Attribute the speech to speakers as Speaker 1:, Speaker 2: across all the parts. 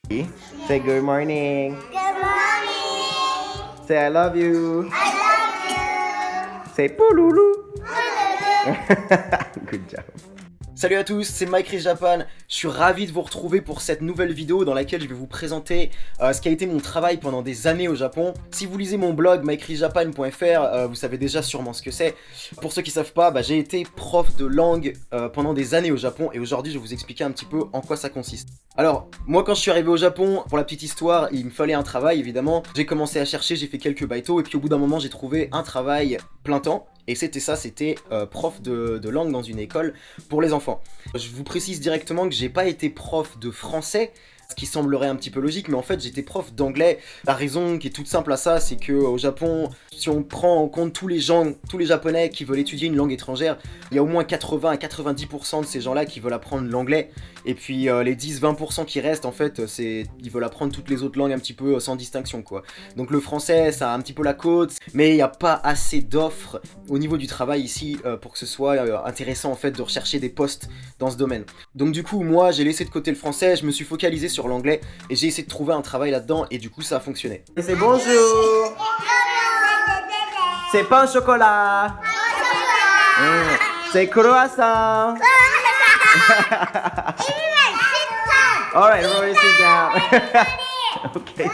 Speaker 1: Say good morning.
Speaker 2: Good morning.
Speaker 1: Say I love you.
Speaker 2: I love you.
Speaker 1: Say pouloulou.
Speaker 2: Pouloulou.
Speaker 1: Good job. Salut à tous, c'est Mike Rich Japan. Je suis ravi de vous retrouver pour cette nouvelle vidéo dans laquelle je vais vous présenter ce qui a été mon travail pendant des années au Japon. Si vous lisez mon blog mikerichjapan.fr, vous savez déjà sûrement ce que c'est. Pour ceux qui ne savent pas, j'ai été prof de langue pendant des années au Japon et aujourd'hui je vais vous expliquer un petit peu en quoi ça consiste. Alors, moi quand je suis arrivé au Japon, pour la petite histoire, il me fallait un travail évidemment. J'ai commencé à chercher, j'ai fait quelques baito et puis au bout d'un moment j'ai trouvé un travail plein temps. Et c'était ça, c'était prof de langue dans une école pour les enfants. Je vous précise directement que j'ai pas été prof de français, ce qui semblerait un petit peu logique, mais en fait j'étais prof d'anglais. La raison qui est toute simple à ça, c'est que au Japon, si on prend en compte tous les japonais qui veulent étudier une langue étrangère, il y a au moins 80 à 90% de ces gens-là qui veulent apprendre l'anglais. Et puis les 10-20% qui restent, en fait, ils veulent apprendre toutes les autres langues un petit peu sans distinction, quoi. Donc le français, ça a un petit peu la côte, mais il n'y a pas assez d'offres au niveau du travail ici pour que ce soit intéressant en fait de rechercher des postes dans ce domaine. Donc du coup, moi, j'ai laissé de côté le français, je me suis focalisé sur l'anglais et j'ai essayé de trouver un travail là-dedans et du coup, ça a fonctionné. Et c'est bonjour. C'est pain au chocolat. C'est croissant. Alright, everybody sit down. Okay.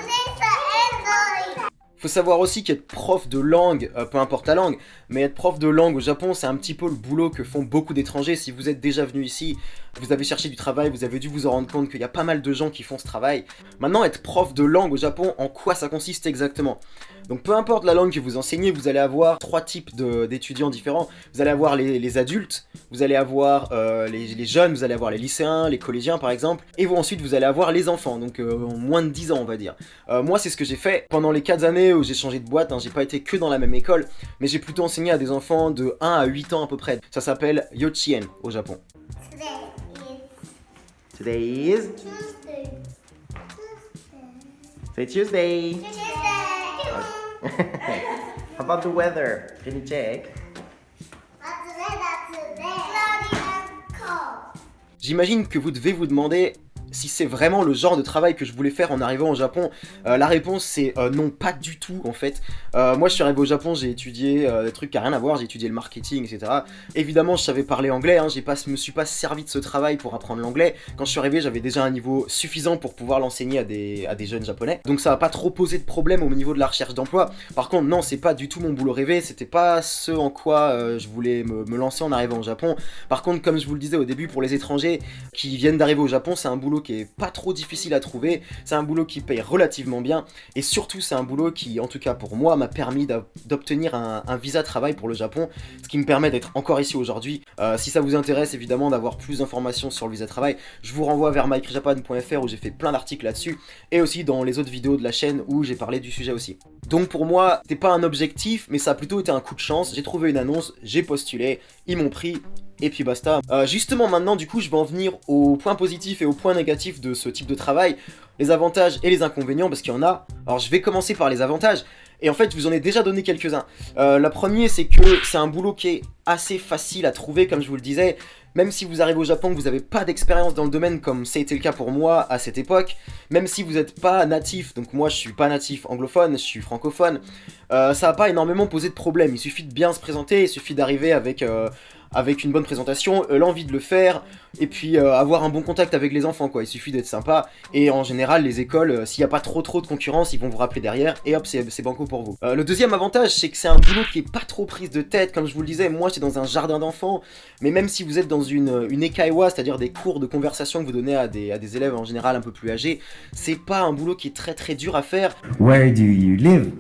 Speaker 1: Faut savoir aussi qu'être prof de langue, peu importe la langue, mais être prof de langue au Japon, c'est un petit peu le boulot que font beaucoup d'étrangers. Si vous êtes déjà venu ici, vous avez cherché du travail, vous avez dû vous en rendre compte qu'il y a pas mal de gens qui font ce travail. Maintenant, être prof de langue au Japon, en quoi ça consiste exactement ? Donc peu importe la langue que vous enseignez, vous allez avoir trois types d'étudiants différents. Vous allez avoir les adultes, vous allez avoir les jeunes, vous allez avoir les lycéens, les collégiens par exemple, et ensuite vous allez avoir les enfants, donc en moins de 10 ans on va dire. Moi c'est ce que j'ai fait pendant les 4 années où j'ai changé de boîte, j'ai pas été que dans la même école, mais j'ai plutôt enseigné à des enfants de 1 à 8 ans à peu près. Ça s'appelle Yochien au Japon. Today is
Speaker 2: Tuesday.
Speaker 1: Say Tuesday.
Speaker 2: Tuesday.
Speaker 1: How about the weather? Can you check?
Speaker 2: What's the weather today? Cloudy and cold.
Speaker 1: J'imagine que vous devez vous demander si c'est vraiment le genre de travail que je voulais faire en arrivant au Japon. La réponse c'est non, pas du tout en fait. Moi je suis arrivé au Japon, j'ai étudié des trucs qui n'ont rien à voir, j'ai étudié le marketing, etc. Évidemment je savais parler anglais, je me suis pas servi de ce travail pour apprendre l'anglais. Quand je suis arrivé j'avais déjà un niveau suffisant pour pouvoir l'enseigner à des jeunes japonais. Donc ça n'a pas trop posé de problème au niveau de la recherche d'emploi. Par contre non, c'est pas du tout mon boulot rêvé, c'était pas ce en quoi je voulais me lancer en arrivant au Japon. Par contre comme je vous le disais au début, pour les étrangers qui viennent d'arriver au Japon, c'est un boulot qui est pas trop difficile à trouver, c'est un boulot qui paye relativement bien et surtout c'est un boulot qui en tout cas pour moi m'a permis d'obtenir un visa travail pour le Japon, ce qui me permet d'être encore ici aujourd'hui. Si ça vous intéresse évidemment d'avoir plus d'informations sur le visa travail, je vous renvoie vers mikerichjapan.fr où j'ai fait plein d'articles là-dessus et aussi dans les autres vidéos de la chaîne où j'ai parlé du sujet aussi. Donc pour moi c'était pas un objectif mais ça a plutôt été un coup de chance, j'ai trouvé une annonce, j'ai postulé, ils m'ont pris et puis basta. Justement maintenant du coup je vais en venir aux points positifs et aux points négatifs de ce type de travail, les avantages et les inconvénients parce qu'il y en a. Alors je vais commencer par les avantages et en fait je vous en ai déjà donné quelques-uns. La première c'est que c'est un boulot qui est assez facile à trouver comme je vous le disais. Même si vous arrivez au Japon, que vous n'avez pas d'expérience dans le domaine comme ça a été le cas pour moi à cette époque, même si vous n'êtes pas natif, donc moi je suis pas natif anglophone, je suis francophone, ça va pas énormément poser de problème. Il suffit de bien se présenter, il suffit d'arriver avec une bonne présentation, l'envie de le faire, et puis avoir un bon contact avec les enfants quoi, il suffit d'être sympa, et en général les écoles, s'il n'y a pas trop de concurrence, ils vont vous rappeler derrière, et hop c'est banco pour vous. Le deuxième avantage c'est que c'est un boulot qui est pas trop prise de tête, comme je vous le disais, moi j'étais dans un jardin d'enfants, mais même si vous êtes dans une ekaiwa, c'est-à-dire des cours de conversation que vous donnez à des élèves en général un peu plus âgés, c'est pas un boulot qui est très dur à faire.
Speaker 3: Where do you live?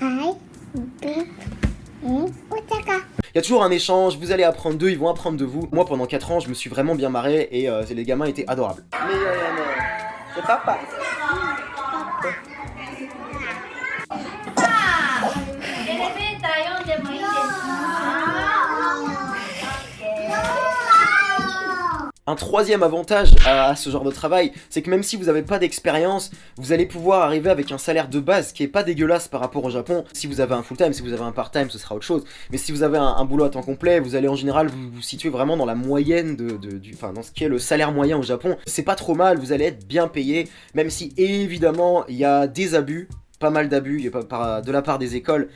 Speaker 2: I live in Osaka.
Speaker 1: Il y a toujours un échange, vous allez apprendre d'eux, ils vont apprendre de vous. Moi pendant 4 ans je me suis vraiment bien marré et les gamins étaient adorables. Mais c'est papa. Un troisième avantage à ce genre de travail, c'est que même si vous n'avez pas d'expérience, vous allez pouvoir arriver avec un salaire de base qui est pas dégueulasse par rapport au Japon. Si vous avez un full-time, si vous avez un part-time, ce sera autre chose. Mais si vous avez un boulot à temps complet, vous allez en général vous situer vraiment dans la moyenne enfin dans ce qui est le salaire moyen au Japon. C'est pas trop mal, vous allez être bien payé, même si évidemment il y a des abus, pas mal d'abus de la part des écoles.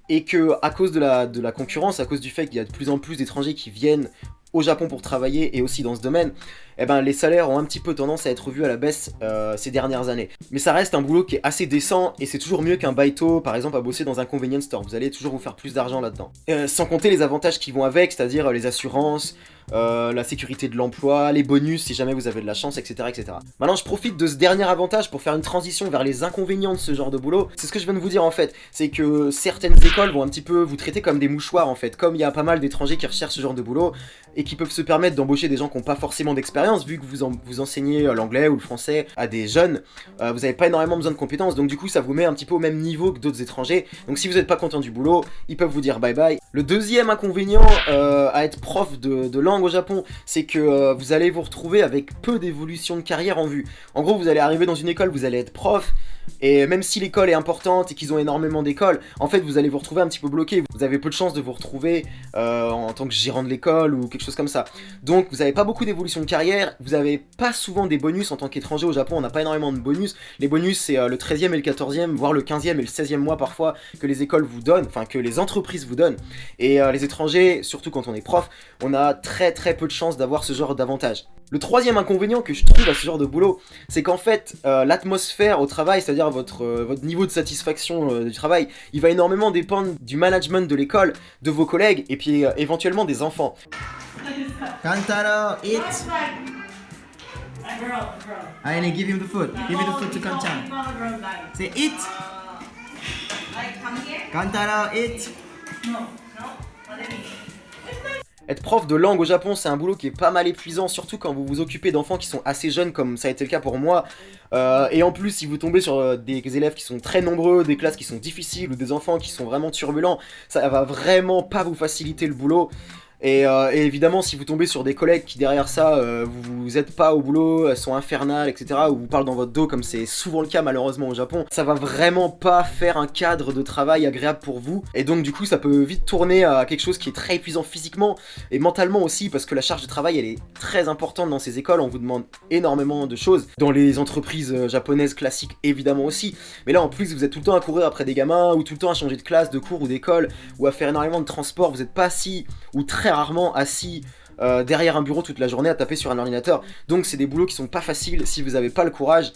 Speaker 1: Et que à cause de la concurrence, à cause du fait qu'il y a de plus en plus d'étrangers qui viennent au Japon pour travailler et aussi dans ce domaine, eh ben les salaires ont un petit peu tendance à être revus à la baisse ces dernières années. Mais ça reste un boulot qui est assez décent et c'est toujours mieux qu'un baito, par exemple, à bosser dans un convenience store. Vous allez toujours vous faire plus d'argent là-dedans. Sans compter les avantages qui vont avec, c'est-à-dire les assurances, la sécurité de l'emploi, les bonus si jamais vous avez de la chance, etc., etc. Maintenant, je profite de ce dernier avantage pour faire une transition vers les inconvénients de ce genre de boulot. C'est ce que je viens de vous dire en fait, c'est que certaines écoles vont un petit peu vous traiter comme des mouchoirs en fait. Comme il y a pas mal d'étrangers qui recherchent ce genre de boulot et qui peuvent se permettre d'embaucher des gens qui n'ont pas forcément d'expérience, vu que vous enseignez l'anglais ou le français à des jeunes, vous n'avez pas énormément besoin de compétences, donc du coup ça vous met un petit peu au même niveau que d'autres étrangers. Donc si vous n'êtes pas content du boulot, ils peuvent vous dire bye bye. Le deuxième inconvénient à être prof de langue au Japon, c'est que vous allez vous retrouver avec peu d'évolution de carrière en vue. En gros, vous allez arriver dans une école, vous allez être prof, et même si l'école est importante et qu'ils ont énormément d'écoles, en fait vous allez vous retrouver un petit peu bloqué. Vous avez peu de chances de vous retrouver en tant que gérant de l'école ou quelque chose comme ça. Donc vous n'avez pas beaucoup d'évolution de carrière, vous n'avez pas souvent des bonus en tant qu'étranger au Japon, on n'a pas énormément de bonus. Les bonus c'est le 13e et le 14e, voire le 15e et le 16e mois parfois que les écoles vous donnent, enfin que les entreprises vous donnent. Et les étrangers, surtout quand on est prof, on a très peu de chances d'avoir ce genre d'avantage. Le troisième inconvénient que je trouve à ce genre de boulot, c'est qu'en fait, l'atmosphère au travail, c'est-à-dire votre niveau de satisfaction du travail, il va énormément dépendre du management de l'école, de vos collègues, et puis éventuellement des enfants.
Speaker 3: Kantaro, eat.
Speaker 4: A girl.
Speaker 3: Aine, give him the food. Give him the food to Kanchan.
Speaker 4: Keep on the girl's bag.
Speaker 3: Say eat.
Speaker 4: Like, come here?
Speaker 3: Kantaro, eat.
Speaker 4: No. What do you mean?
Speaker 1: Être prof de langue au Japon, c'est un boulot qui est pas mal épuisant, surtout quand vous vous occupez d'enfants qui sont assez jeunes, comme ça a été le cas pour moi. Et en plus, si vous tombez sur des élèves qui sont très nombreux, des classes qui sont difficiles, ou des enfants qui sont vraiment turbulents, ça va vraiment pas vous faciliter le boulot. Et évidemment, si vous tombez sur des collègues qui derrière ça, vous êtes pas au boulot, elles sont infernales, etc., ou vous parlent dans votre dos, comme c'est souvent le cas malheureusement au Japon, ça va vraiment pas faire un cadre de travail agréable pour vous. Et donc du coup, ça peut vite tourner à quelque chose qui est très épuisant physiquement et mentalement aussi, parce que la charge de travail, elle est très importante dans ces écoles. On vous demande énormément de choses. Dans les entreprises japonaises classiques, évidemment aussi. Mais là, en plus, vous êtes tout le temps à courir après des gamins, ou tout le temps à changer de classe, de cours ou d'école, ou à faire énormément de transport. Vous n'êtes pas assis, ou très rarement assis derrière un bureau toute la journée à taper sur un ordinateur. Donc c'est des boulots qui sont pas faciles si vous n'avez pas le courage,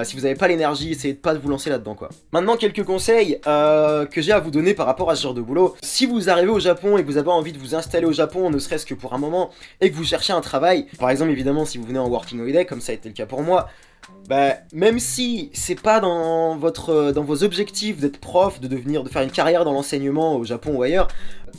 Speaker 1: si vous n'avez pas l'énergie, essayez de pas vous lancer là-dedans quoi. Maintenant quelques conseils que j'ai à vous donner par rapport à ce genre de boulot. Si vous arrivez au Japon et que vous avez envie de vous installer au Japon, ne serait-ce que pour un moment, et que vous cherchez un travail, par exemple évidemment si vous venez en working holiday comme ça a été le cas pour moi, bah, même si c'est pas dans vos objectifs d'être prof, de faire une carrière dans l'enseignement au Japon ou ailleurs,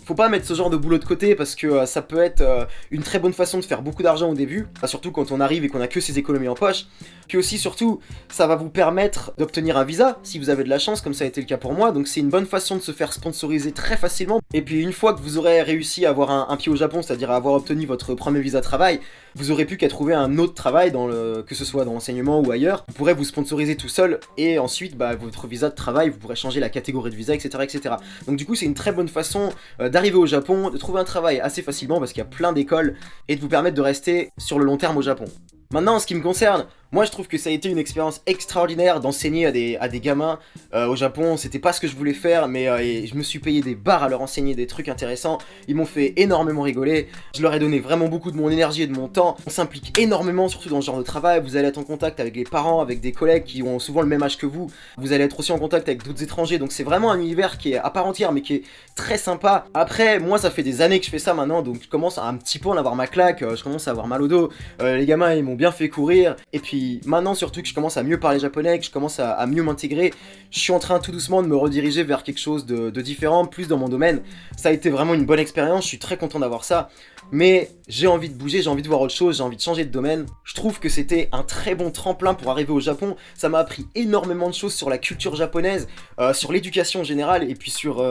Speaker 1: faut pas mettre ce genre de boulot de côté parce que ça peut être une très bonne façon de faire beaucoup d'argent au début, surtout quand on arrive et qu'on a que ses économies en poche. Puis aussi, surtout, ça va vous permettre d'obtenir un visa si vous avez de la chance, comme ça a été le cas pour moi. Donc c'est une bonne façon de se faire sponsoriser très facilement. Et puis une fois que vous aurez réussi à avoir un pied au Japon, c'est-à-dire à avoir obtenu votre premier visa travail, vous aurez plus qu'à trouver un autre travail, que ce soit dans l'enseignement ou ailleurs. Vous pourrez vous sponsoriser tout seul et ensuite, votre visa de travail, vous pourrez changer la catégorie de visa, etc. etc. Donc du coup, c'est une très bonne façon d'arriver au Japon, de trouver un travail assez facilement parce qu'il y a plein d'écoles et de vous permettre de rester sur le long terme au Japon. Maintenant, en ce qui me concerne, moi je trouve que ça a été une expérience extraordinaire d'enseigner à des gamins au Japon. C'était pas ce que je voulais faire, mais je me suis payé des bars à leur enseigner des trucs intéressants. Ils m'ont fait énormément rigoler. Je leur ai donné vraiment beaucoup de mon énergie et de mon temps. On s'implique énormément, surtout dans ce genre de travail. Vous allez être en contact avec les parents, avec des collègues qui ont souvent le même âge que vous. Vous allez être aussi en contact avec d'autres étrangers. Donc c'est vraiment un univers qui est à part entière, mais qui est très sympa. Après, moi ça fait des années que je fais ça maintenant, donc je commence à un petit peu en avoir ma claque. Je commence à avoir mal au dos. Les gamins ils m'ont bien fait courir. Et puis maintenant surtout que je commence à mieux parler japonais, que je commence à mieux m'intégrer, je suis en train tout doucement de me rediriger vers quelque chose de différent, plus dans mon domaine. Ça a été vraiment une bonne expérience, je suis très content d'avoir ça. Mais j'ai envie de bouger, j'ai envie de voir autre chose, j'ai envie de changer de domaine. Je trouve que c'était un très bon tremplin pour arriver au Japon. Ça m'a appris énormément de choses sur la culture japonaise, sur l'éducation en général, et puis sur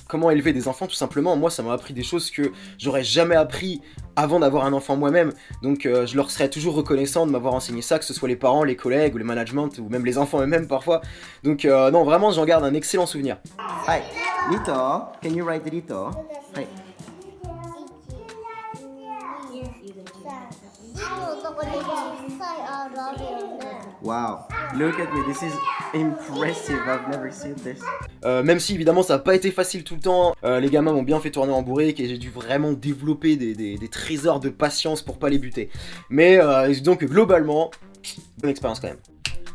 Speaker 1: comment élever des enfants tout simplement. Moi, ça m'a appris des choses que j'aurais jamais appris avant d'avoir un enfant moi-même. Donc je leur serais toujours reconnaissant de m'avoir enseigné ça, que ce soit les parents, les collègues, ou le management, ou même les enfants eux-mêmes parfois. Donc non, vraiment, j'en garde un excellent souvenir.
Speaker 3: Hi. Rito, can you write Rito? Hi.
Speaker 2: のとこに小さい R あるよね。
Speaker 3: Wow. Look at me. This is impressive. I've never seen this.
Speaker 1: Même si évidemment ça n'a pas été facile tout le temps, les gamins m'ont bien fait tourner en bourrique et j'ai dû vraiment développer des trésors de patience pour pas les buter. Mais donc globalement, bonne expérience quand même.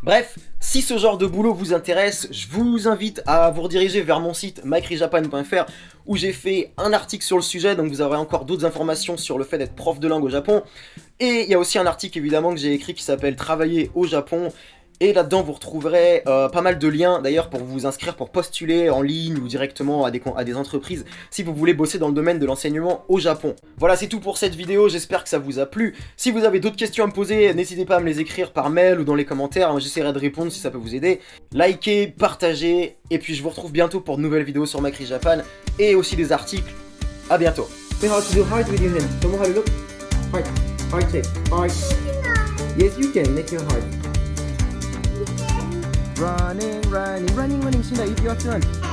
Speaker 1: Bref, si ce genre de boulot vous intéresse, je vous invite à vous rediriger vers mon site mycrejapan.fr où j'ai fait un article sur le sujet, donc vous aurez encore d'autres informations sur le fait d'être prof de langue au Japon. Et il y a aussi un article évidemment que j'ai écrit qui s'appelle Travailler au Japon. Et là-dedans, vous retrouverez pas mal de liens, d'ailleurs, pour vous inscrire, pour postuler en ligne ou directement à des entreprises, si vous voulez bosser dans le domaine de l'enseignement au Japon. Voilà, c'est tout pour cette vidéo, j'espère que ça vous a plu. Si vous avez d'autres questions à me poser, n'hésitez pas à me les écrire par mail ou dans les commentaires, j'essaierai de répondre si ça peut vous aider. Likez, partagez, et puis je vous retrouve bientôt pour de nouvelles vidéos sur Macri Japan, et aussi des articles. À bientôt.
Speaker 3: Say how to do heart with your hand. Show me how to look. Heart. Heart shape. Heart. Yes, you can. Make your heart. Running, running, running, running. Shina, if you have to run.